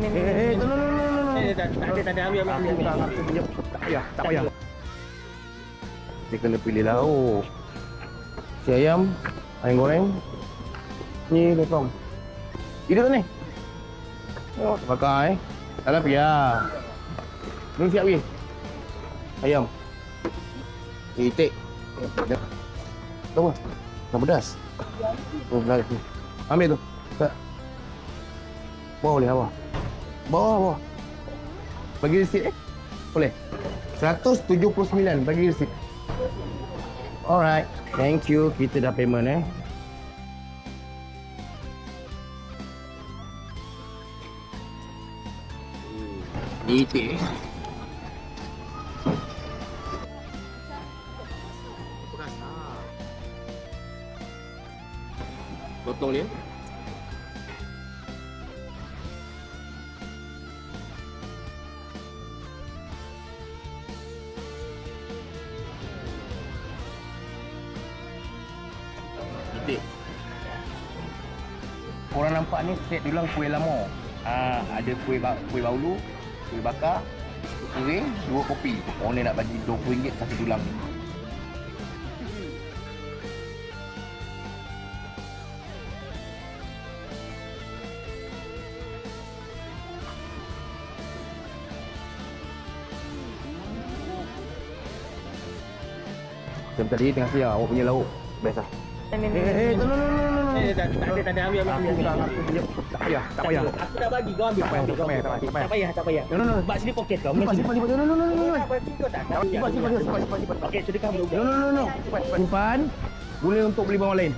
no, no, no, no, no. Tak ada, ambil. Tak payah, tak payah. Dia kena pilih lauk. Si ayam, ayam goreng. Ni lepong. Ini tu ni. Oh, bakar Tak lah payah. Belum siap lagi. Ayam. Itik. Tahu apa? Tak pedas. Oh, benar tu. Ambil tu. Tak. Bawa boleh awak. Bawa. Bagi resit Boleh. 179 bagi resit. Alright. Thank you. Kita dah payment Itik. Potong dia. Itik. Korang nampak ni set dulang kuih lama. Ada kuih baulu, kuih bakar, kering, 2 kopi. Orang ni nak bagi RM20 satu dulang ni. Macam tadi tengah siap awak punya lauk. Best lah. No, no, no, no, no. Tak ada, ambil. Tak payah, tak payah. Aku dah bagi, kau ambil. Tak payah. No, no, no. Bak sini poket kau. Simpan. No, no, no, no, no. Simpan. Okey, sedekah dulu. No, no, no, no. Simpan. Boleh untuk beli barang lain.